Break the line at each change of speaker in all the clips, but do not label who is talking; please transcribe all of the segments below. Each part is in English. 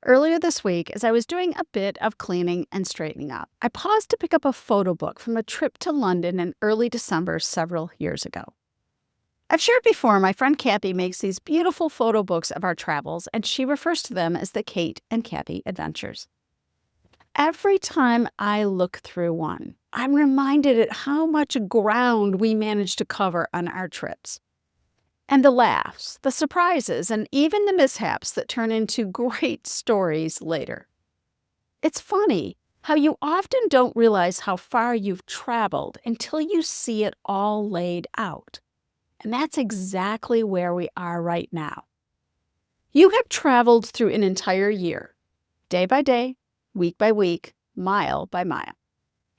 Earlier this week, as I was doing a bit of cleaning and straightening up, I paused to pick up a photo book from a trip to London in early December several years ago. I've shared before, my friend Cathy makes these beautiful photo books of our travels, and she refers to them as the Kate and Cathy Adventures. Every time I look through one, I'm reminded at how much ground we managed to cover on our trips. And the laughs, the surprises, and even the mishaps that turn into great stories later. It's funny how you often don't realize how far you've traveled until you see it all laid out. And that's exactly where we are right now. You have traveled through an entire year, day by day, week by week, mile by mile.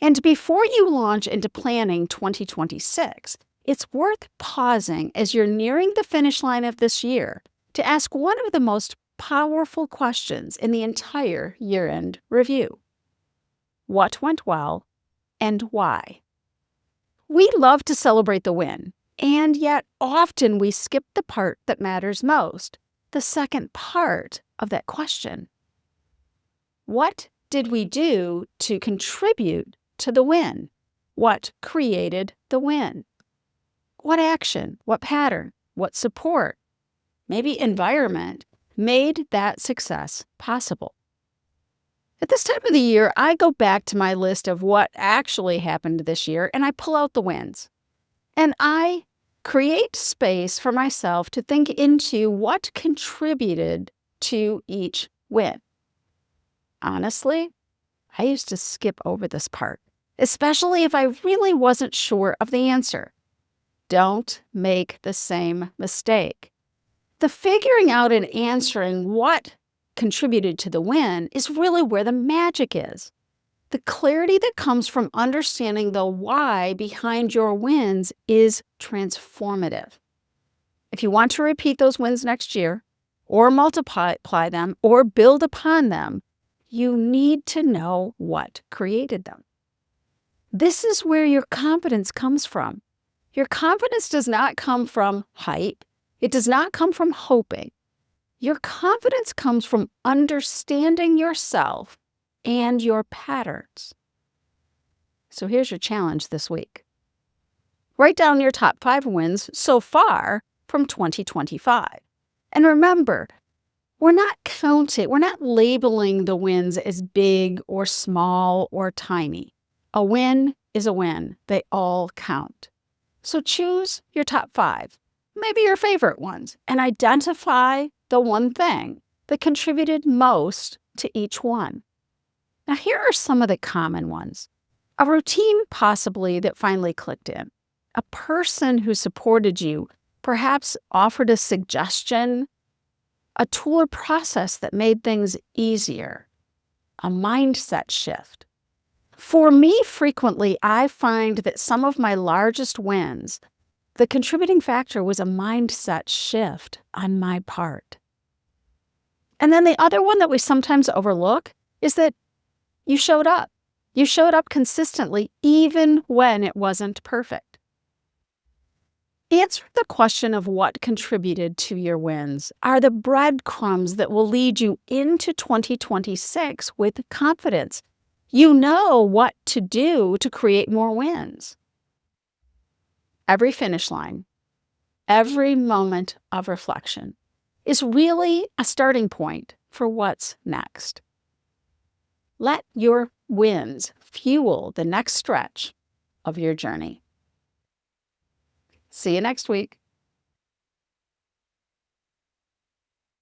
And before you launch into planning 2026, it's worth pausing as you're nearing the finish line of this year to ask one of the most powerful questions in the entire year-end review. What went well and why? We love to celebrate the win, and yet often we skip the part that matters most, the second part of that question. What did we do to contribute to the win? What created the win? What action, what pattern, what support, maybe environment made that success possible? At this time of the year, I go back to my list of what actually happened this year and I pull out the wins. And I create space for myself to think into what contributed to each win. Honestly, I used to skip over this part, especially if I really wasn't sure of the answer. Don't make the same mistake. The figuring out and answering what contributed to the win is really where the magic is. The clarity that comes from understanding the why behind your wins is transformative. If you want to repeat those wins next year, or multiply them, or build upon them, you need to know what created them. This is where your confidence comes from. Your confidence does not come from hype. It does not come from hoping. Your confidence comes from understanding yourself and your patterns. So here's your challenge this week. Write down your top 5 wins so far from 2025. And remember, we're not labeling the wins as big or small or tiny. A win is a win. They all count. So choose your top 5, maybe your favorite ones, and identify the one thing that contributed most to each one. Now, here are some of the common ones. A routine possibly that finally clicked in. A person who supported you, perhaps offered a suggestion, a tool or process that made things easier, a mindset shift. For me, frequently, I find that some of my largest wins, the contributing factor was a mindset shift on my part. And then the other one that we sometimes overlook is that you showed up. You showed up consistently, even when it wasn't perfect. Answer the question of what contributed to your wins are the breadcrumbs that will lead you into 2026 with confidence. You know what to do to create more wins. Every finish line, every moment of reflection is really a starting point for what's next. Let your wins fuel the next stretch of your journey. See you next week.